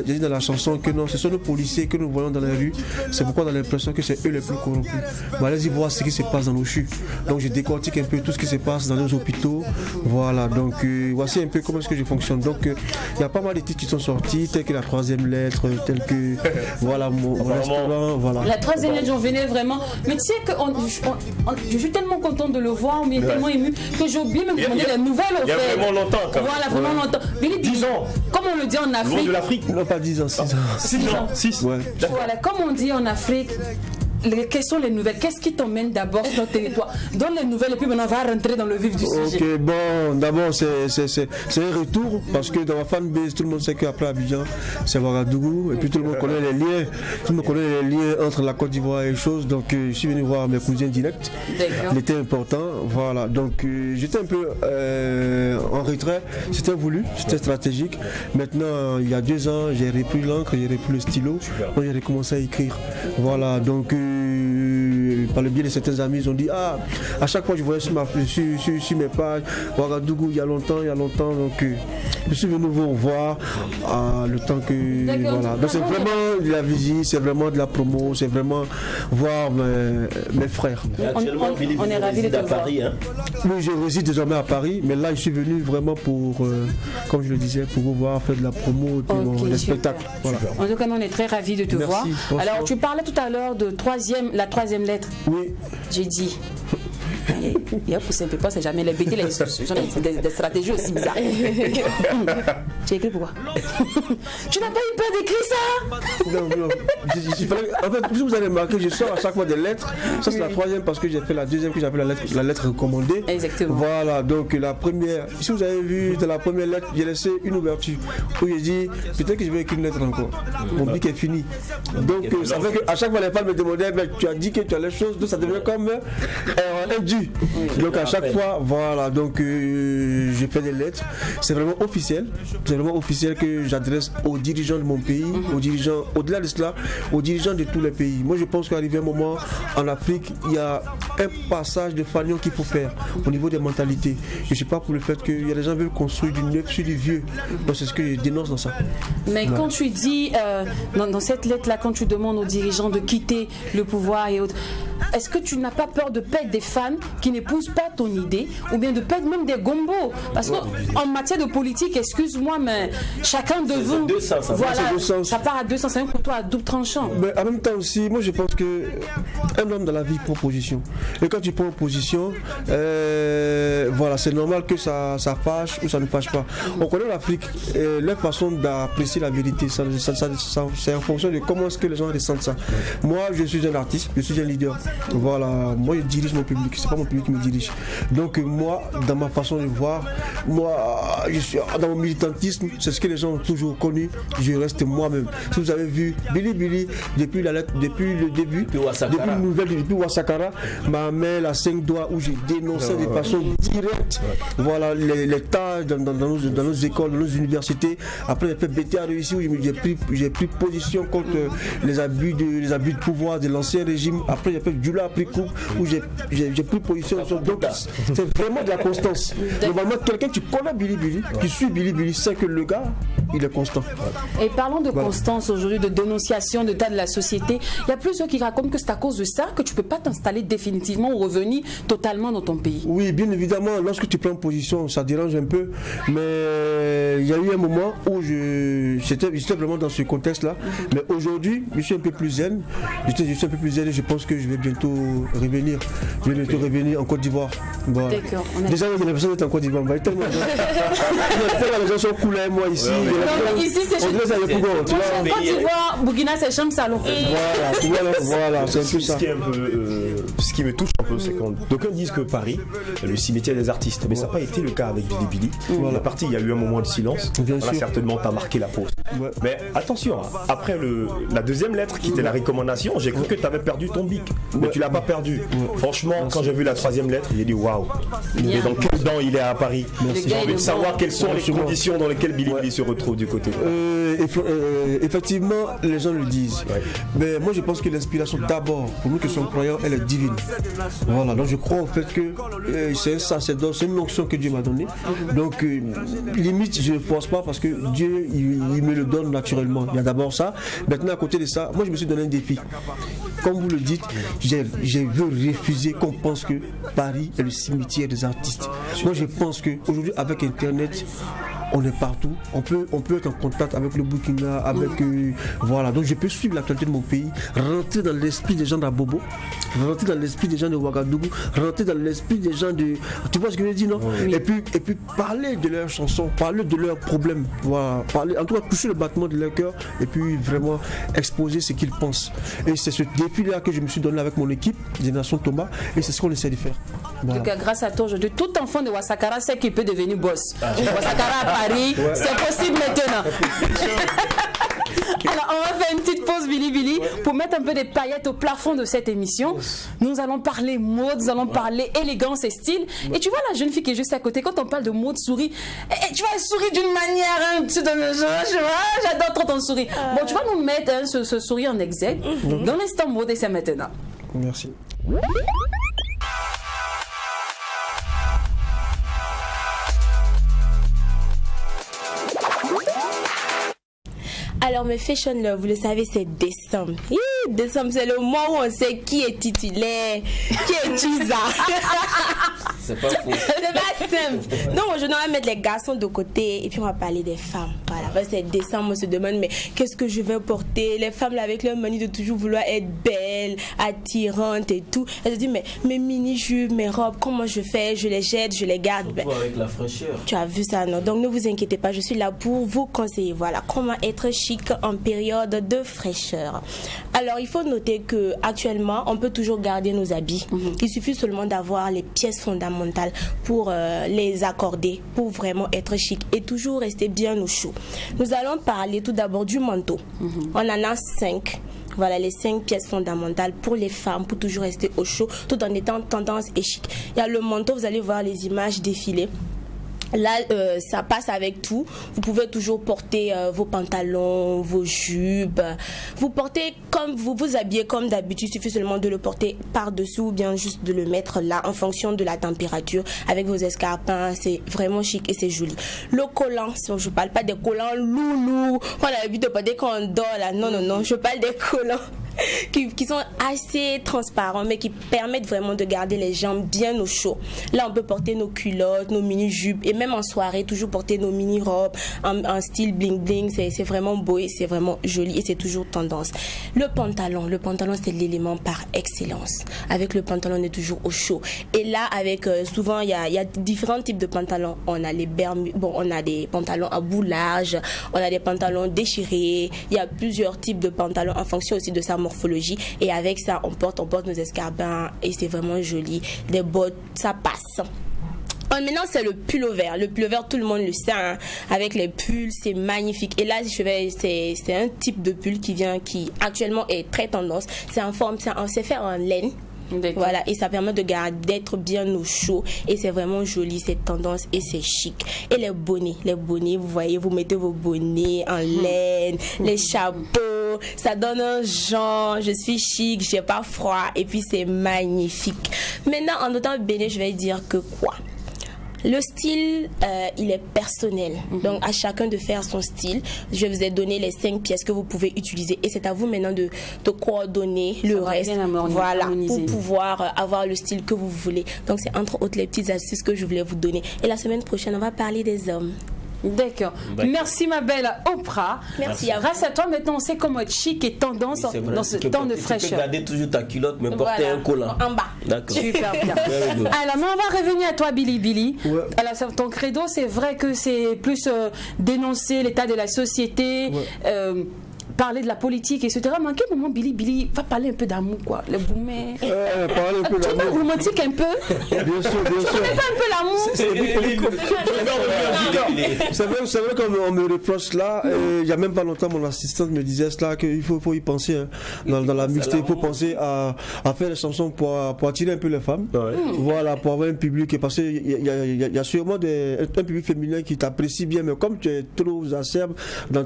dit dans la chanson que non, ce sont nos policiers que nous voyons dans les rues. C'est pourquoi on a l'impression que c'est eux les plus corrompus. Mais allez-y voir ce qui se passe dans nos CHU. Donc je décortique un peu tout ce qui se passe dans nos hôpitaux. Voilà, donc voici un peu comment est-ce que je fonctionne. Donc il y a pas mal de titres qui sont sortis, tels que la troisième lettre, tels que voilà mon restaurant, voilà. La troisième lettre, j'en venais vraiment. Mais tu sais que je suis tellement contente de le voir, mais tellement ému que j'ai oublié de me demander les nouvelles. Il y a vraiment longtemps quand même. Voilà, vraiment longtemps. 10 ans. Comme on le dit en Afrique. Loin de l'Afrique. Non, pas 10 ans, 6 ans. 6 ans. 6. Ouais. Voilà, comme on dit en Afrique. Quelles sont les nouvelles? Qu'est-ce qui t'emmène d'abord sur notre territoire? Donne les nouvelles et puis maintenant on va rentrer dans le vif du sujet. Ok, bon, d'abord c'est un retour parce que dans ma fanbase, tout le monde sait qu'après Abidjan, c'est Ouagadougou et puis tout le monde connaît les liens. Tout le monde connaît les liens entre la Côte d'Ivoire et les choses. Donc je suis venu voir mes cousins directs. Il était important, voilà. Donc j'étais un peu en retrait. C'était voulu, c'était stratégique. Maintenant, il y a 2 ans, j'ai repris l'encre, j'ai repris le stylo. Donc j'ai recommencé à écrire. Voilà, donc par le biais de certains amis, ils ont dit à chaque fois que je voyais sur mes pages Ouagadougou il y a longtemps, donc je suis venu vous voir le temps que voilà. Donc c'est vraiment de la visite, c'est vraiment de la promo, c'est vraiment voir mes frères. On est ravis de te voir. Paris, hein? Oui, je réside désormais à Paris, mais là je suis venu vraiment pour, comme je le disais, pour vous voir faire de la promo et puis les spectacles. Voilà. En tout cas, on est très ravis de te voir. Bonsoir. Alors tu parlais tout à l'heure de la troisième lettre. Oui. J'ai dit. Il y a poussé un peu pas, c'est jamais les bêtises, des stratégies aussi bizarres. Tu as écrit pourquoi? Tu n'as pas eu peur d'écrire ça? Non. En fait, si vous avez remarqué, je sors à chaque fois des lettres. Ça, c'est la troisième parce que j'ai fait la deuxième que j'appelle la lettre recommandée. Exactement. Voilà, donc la première. Si vous avez vu, dans la première lettre, j'ai laissé une ouverture où j'ai dit peut-être que je vais écrire une lettre encore. Mon bic est fini. Donc, ça fait qu'à chaque fois, les femmes me demandaient mais tu as dit que tu as les choses, donc ça devient comme un dû. Donc à chaque fois, voilà, donc je fais des lettres. C'est vraiment officiel que j'adresse aux dirigeants de mon pays, aux dirigeants, au-delà de cela, aux dirigeants de tous les pays. Moi je pense qu'arrivé un moment en Afrique, il y a un passage de fanion qu'il faut faire au niveau des mentalités. Je ne suis pas pour le fait qu'il y a des gens qui veulent construire du neuf sur du vieux. Donc c'est ce que je dénonce dans ça. Mais quand tu dis, dans cette lettre-là, quand tu demandes aux dirigeants de quitter le pouvoir et autres, est-ce que tu n'as pas peur de perdre des fans qui n'épousent pas ton idée ou bien de perdre même des gombos? Parce qu'en matière de politique, excuse-moi, mais chacun de vous, voilà, ça part à 200, c'est un couteau à double tranchant. Mais en même temps aussi, moi je pense qu'un homme dans la vie prend position. Et quand tu prends position, voilà, c'est normal que ça fâche ou ça ne fâche pas. On connaît l'Afrique, leur façon d'apprécier la vérité, c'est en fonction de comment est-ce que les gens ressentent ça. Moi, je suis un artiste, je suis un leader. Voilà, moi je dirige mon public, c'est pas mon public qui me dirige. Donc moi, dans ma façon de voir, moi, je suis dans mon militantisme, c'est ce que les gens ont toujours connu, je reste moi-même. Si vous avez vu Billy, depuis le début, depuis une nouvelle, depuis Ouassakara, ma main à 5 doigts où j'ai dénoncé de façon directe, voilà, les tâches dans nos écoles, dans nos universités. Après j'ai fait BTA réussi où j'ai pris position contre les abus de pouvoir de l'ancien régime. Après j'ai fait Djoula a pris coup où j'ai pris position. Donc c'est vraiment de la constance. Normalement quelqu'un qui connaît Billy, qui suit Billy, sait que le gars il est constant. Et parlons de constance aujourd'hui, de dénonciation de tas de la société. Il y a plusieurs qui racontent que c'est à cause de ça que tu ne peux pas t'installer définitivement ou revenir totalement dans ton pays. Oui, bien évidemment, lorsque tu prends position, ça dérange un peu. Mais il y a eu un moment où j'étais vraiment dans ce contexte-là. Mais aujourd'hui, je suis un peu plus zen. Je suis un peu plus zen et je pense que je vais bientôt revenir. Je vais bientôt revenir en Côte d'Ivoire. Voilà. D'accord. Déjà, j'ai l'impression d'être en Côte d'Ivoire. Tellement les gens sont cool, moi ici. Ici, c'est Côte d'Ivoire, Burkina, c'est Champ Salon. Voilà, c'est un peu ça. Ce qui me touche un peu, c'est quand d'aucuns disent que Paris, le cimetière des artistes, mais ça n'a pas été le cas avec Billy. Il y a eu un moment de silence. Voilà, certainement, tu as marqué la pause. Mais attention, après la deuxième lettre qui était la recommandation, j'ai cru que tu avais perdu ton bic. Mais tu l'as pas perdu. Franchement, quand j'ai vu la troisième lettre, j'ai dit waouh. Et dans quel dent il est à Paris. J'ai envie de savoir quelles sont les conditions dans lesquelles Billy se retrouve. trop du côté. Effectivement, les gens le disent. Ouais. Mais moi, je pense que l'inspiration, d'abord, pour nous qui sommes croyants, elle est divine. Voilà, donc je crois en fait que c'est un sacerdoce, c'est une onction que Dieu m'a donnée. Donc, limite, je ne force pas parce que Dieu, il me le donne naturellement. Il y a d'abord ça. Maintenant, à côté de ça, moi, je me suis donné un défi. Comme vous le dites, je veux refuser qu'on pense que Paris est le cimetière des artistes. Moi, je pense qu'aujourd'hui, avec Internet, on est partout, on peut être en contact avec le Burkina, avec voilà, donc je peux suivre l'actualité de mon pays, rentrer dans l'esprit des gens d'Abobo, rentrer dans l'esprit des gens de Ouagadougou, rentrer dans l'esprit des gens de, tu vois ce que je veux dire, non? Oui. Et puis parler de leurs chansons, parler de leurs problèmes, voilà, parler, en tout cas toucher le battement de leur cœur et puis vraiment exposer ce qu'ils pensent. Et c'est ce défi-là que je me suis donné avec mon équipe, Génération Thomas, et c'est ce qu'on essaie de faire. Voilà. Donc grâce à toi aujourd'hui, tout enfant de Ouassakara sait qu'il peut devenir boss. Ouassakara à Paris, ouais. C'est possible maintenant. Alors on va faire une petite pause Billy pour mettre un peu des paillettes au plafond de cette émission. Nous allons parler mode, nous allons parler élégance et style. Et tu vois la jeune fille qui est juste à côté, quand on parle de mode souris, tu vois elle sourit d'une manière, hein, tu donnes le jeu, j'adore trop ton sourire. Bon, tu vas nous mettre ce sourire en exergue dans l'instant mode et c'est maintenant. Merci. Alors, mes fashion love, vous le savez, c'est décembre. Décembre, c'est le mois où on sait qui est titulaire, qui est Chiza. C'est pas faux. C'est pas simple. Donc, aujourd'hui, on va mettre les garçons de côté et puis on va parler des femmes. Voilà, parce que c'est décembre, on se demande, mais qu'est-ce que je vais porter? Les femmes, là, avec leur manie de toujours vouloir être belles, attirantes et tout. Elles se disent, mais mes mini-jupes, mes robes, comment je fais? Je les jette, je les garde. Avec la fraîcheur. Tu as vu ça, non? Donc, ne vous inquiétez pas, je suis là pour vous conseiller. Voilà, comment être chic en période de fraîcheur. Alors, il faut noter que actuellement, on peut toujours garder nos habits. Il suffit seulement d'avoir les pièces fondamentales pour les accorder, pour vraiment être chic et toujours rester bien au chaud. Nous allons parler tout d'abord du manteau. On en a 5. Voilà les 5 pièces fondamentales pour les femmes, pour toujours rester au chaud, tout en étant tendance et chic. Il y a le manteau, vous allez voir les images défiler. Là, ça passe avec tout. Vous pouvez toujours porter vos pantalons, vos jupes. Vous portez comme vous habillez comme d'habitude. Il suffit seulement de le porter par-dessous ou bien juste de le mettre là en fonction de la température avec vos escarpins. C'est vraiment chic et c'est joli. Le collant, je ne parle pas des collants loulou. On a l'habitude de porter quand on dort là. Non, non, non. Je parle des collants qui sont assez transparents mais qui permettent vraiment de garder les jambes bien au chaud. Là, on peut porter nos culottes, nos mini-jupes et même en soirée, toujours porter nos mini-robes en style bling-bling. C'est vraiment beau et c'est vraiment joli et c'est toujours tendance. Le pantalon c'est l'élément par excellence. Avec le pantalon, on est toujours au chaud. Et là, avec souvent, il y a différents types de pantalons. On a les on a des pantalons à bout large, on a des pantalons déchirés. Il y a plusieurs types de pantalons en fonction aussi de sa morphologie. Et avec ça, on porte nos escarpins et c'est vraiment joli. Des bottes, ça passe. Maintenant, c'est le pull-over. Le pull-over, tout le monde le sait. Hein. Avec les pulls, c'est magnifique. Et là, c'est un type de pull qui actuellement est très tendance. C'est en forme, c'est fait en laine. Voilà, et ça permet d'être bien au chaud et c'est vraiment joli, cette tendance et c'est chic. Et les bonnets, vous voyez, vous mettez vos bonnets en laine, les chapeaux, ça donne un genre, je suis chic, j'ai pas froid et puis c'est magnifique. Maintenant, en autant béné, je vais dire que quoi? Le style, il est personnel. Donc, à chacun de faire son style. Je vous ai donné les 5 pièces que vous pouvez utiliser. Et c'est à vous maintenant de coordonner le reste. Voilà, pour pouvoir avoir le style que vous voulez. Donc, c'est entre autres les petites astuces que je voulais vous donner. Et la semaine prochaine, on va parler des hommes. D'accord. Merci ma belle Oprah. Merci. Grâce à toi, maintenant on sait comment être chic et tendance dans ce temps de fraîcheur. Tu peux garder toujours ta culotte, mais porter un collant. En bas. D'accord. Super bien. Alors, on va revenir à toi, Billy. Ouais. Alors, ton credo, c'est vrai que c'est plus dénoncer l'état de la société. Ouais. parler de la politique, etc. Mais à quel moment Billy va parler un peu d'amour, quoi? Le boumet. Parler un peu d'amour. Tu es pas romantique un peu? Bien sûr, bien sûr. Tu mets pas un peu l'amour? C'est vrai qu'on me reproche là. Il n'y a même pas longtemps, mon assistante me disait cela, qu'il faut y penser. Hein. Dans la mixtape, il faut penser à faire des chansons pour attirer un peu les femmes. Voilà, pour avoir un public. Parce qu'il y a sûrement un public féminin qui t'apprécie bien, mais comme tu es trop acerbe dans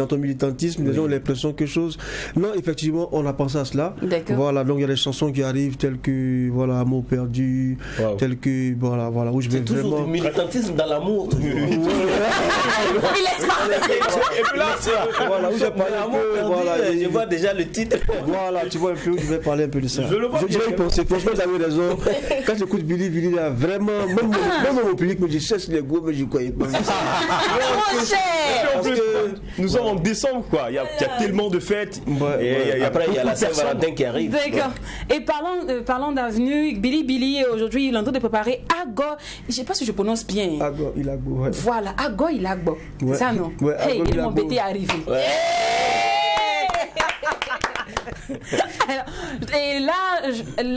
ton militantisme, les gens ont l'impression que chose. Non, effectivement, on a pensé à cela. Voilà, donc il y a des chansons qui arrivent telles que voilà, Amour perdu, telles que voilà, où je vais toujours vraiment. Du militantisme dans l'amour. Il laisse parler. Et puis là, voilà, où j'ai parlé un peu, voilà, je vois déjà le titre. Voilà, tu vois un peu où je vais parler un peu de ça. Je le vois. Je vais y penser. Franchement, vous avez raison. Quand j'écoute Billy là, vraiment, même mon public me dit cherche les gros, mais je ne croyais pas. En plus, nous sommes en décembre, quoi. Il y a tellement de fêtes. Et après, il y a la Saint-Valentin qui arrive. D'accord. Et parlant d'avenue, Billy, aujourd'hui, il est en train de préparer Ago. Je ne sais pas si je prononce bien. Ago Ilagbo. Voilà, Ago Ilagbo. Ouais. Ça, non? Ouais, hey, et mon bébé est arrivé. Ouais. Alors, et là,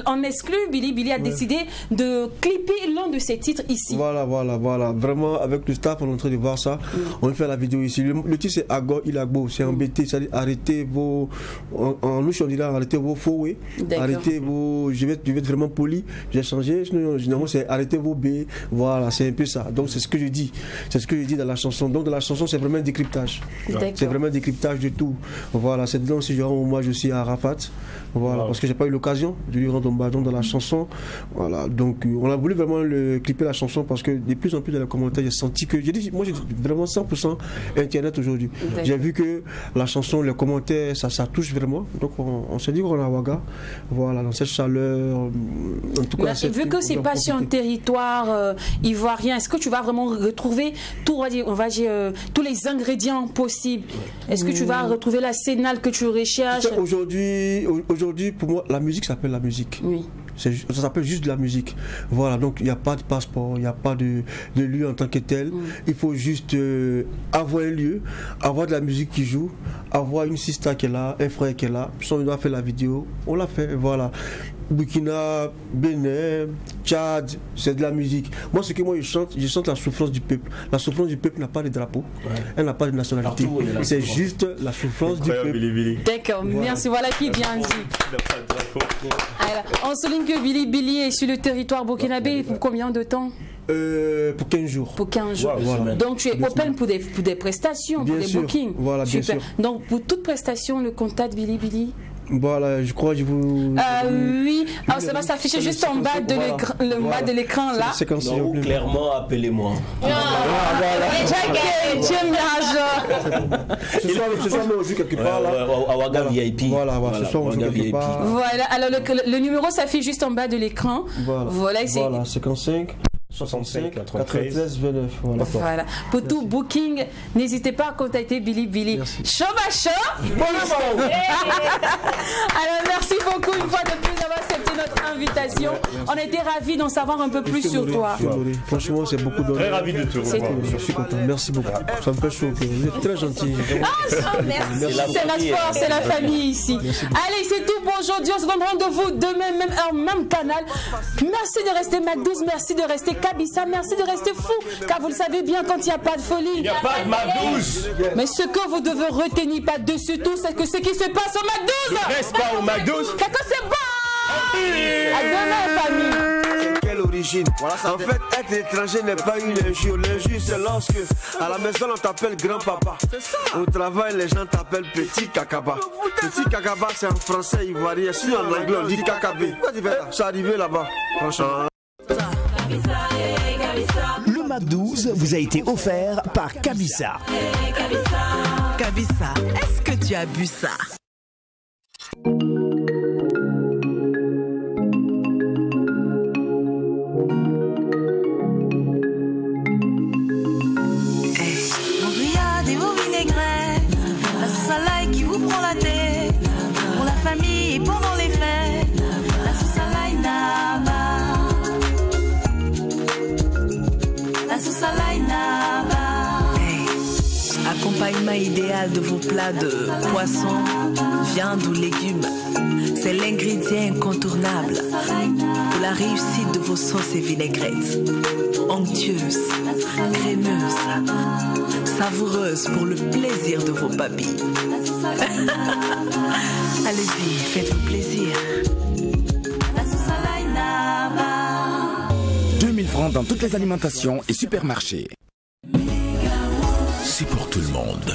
en exclu, Billy a décidé de clipper l'un de ses titres ici. Voilà. Vraiment, avec le staff, on est en train de voir ça. On fait la vidéo ici. Le titre, c'est Ago Ilagbo. C'est embêté. C'est-à-dire, arrêtez vos. En nous, on dirait arrêtez vos faux, oui. Arrêtez vos. Je vais être vraiment poli. J'ai changé. Généralement, c'est arrêtez vos B. Voilà, c'est un peu ça. Donc, c'est ce que je dis. C'est ce que je dis dans la chanson. Donc, dans la chanson, c'est vraiment un décryptage. C'est vraiment un décryptage de tout. Voilà, c'est dedans si je rends hommage aussi à Arafat. Voilà, parce que j'ai pas eu l'occasion de lui rendre hommage dans la chanson. Voilà, donc on a voulu vraiment clipper la chanson parce que de plus en plus dans les commentaires, j'ai senti que moi j'ai vraiment 100% internet aujourd'hui. J'ai vu que la chanson, les commentaires, ça touche vraiment. Donc on s'est dit qu'on a Ouaga. Voilà, dans cette chaleur. En tout cas, vu que c'est pas sur un territoire ivoirien, est-ce que tu vas vraiment retrouver tout, on va dire, tous les ingrédients possibles? Est-ce que tu vas retrouver la scénale que tu recherches? Aujourd'hui, pour moi, la musique s'appelle la musique. Oui. Ça s'appelle juste de la musique. Voilà, donc il n'y a pas de passeport, il n'y a pas de lieu en tant que tel. Il faut juste avoir un lieu, avoir de la musique qui joue, avoir une sista qui est là, un frère qui est là. Si on doit faire la vidéo, on l'a fait. Voilà. Burkina, Bénin, Tchad, c'est de la musique. Moi, ce que moi je chante la souffrance du peuple. La souffrance du peuple n'a pas de drapeau, elle n'a pas de nationalité. C'est juste la souffrance du peuple. D'accord, merci. Voilà qui est bien dit. Alors, on souligne que Billy est sur le territoire burkinabé pour combien de temps? Pour 15 jours. Pour 15 jours. Voilà. Donc tu es open pour des prestations, bien pour des sûr. bookings. Voilà, bien sûr. Donc pour toute prestation, le contact Billy. Voilà, je crois que je vous. Oui, alors ça va s'afficher juste en bas de l'écran là. Donc, clairement, appelez-moi. Tu aimes bien, ce soir, on joue quelque part là. À Ouaga VIP. Voilà, ce soir, on joue quelque part. Voilà, alors le numéro s'affiche juste en bas de l'écran. Voilà, 55. 65 93 29. Voilà. Pour tout booking, n'hésitez pas à contacter Billy. Chaud à chaud. Alors merci beaucoup une fois de plus d'avoir accepté notre invitation. On était ravis d'en savoir un peu plus sur toi. Franchement, c'est beaucoup d'honneur. Très ravi de tout. Je suis content. Merci beaucoup. Ça me fait chaud. Vous êtes très gentil. Merci. C'est notre force, c'est la famille ici. Allez, c'est tout pour aujourd'hui. On se donne rendez-vous demain, même heure, même canal. Merci de rester Mac12, merci de rester Kabissa, merci de rester fou, car vous le savez bien, quand il n'y a pas de folie, il n'y a pas de Mac12. Mais ce que vous devez retenir par-dessus tout, c'est que ce qui se passe au Mac12. Ne reste pas au Mac12. Quand c'est bon. À demain, famille. Quelle origine? En fait, être étranger n'est pas une injure. L'injure, c'est lorsque à la maison on t'appelle grand-papa. Au travail, les gens t'appellent petit cacaba. Petit cacaba, c'est en français ivoirien. Si en anglais, on dit cacabé. C'est arrivé là-bas. Franchement. Le Mac12 vous a été offert par Kabissa. Kabissa, est-ce que tu as bu ça? Vos grillades et vos vinaigrettes, la sauce à l'ail qui vous prend la tête, pour la famille et pendant les fêtes, la sauce à l'ail Naba. La sauce à l'ail Naba. Hey, L'accompagnement idéal de vos plats de poisson, viande ou légumes, c'est l'ingrédient incontournable pour la réussite de vos sauces et vinaigrettes. Onctueuses, crémeuses, savoureuses pour le plaisir de vos papilles. Allez-y, faites-vous plaisir. 2000 francs dans toutes les alimentations et supermarchés. C'est pour tout le monde.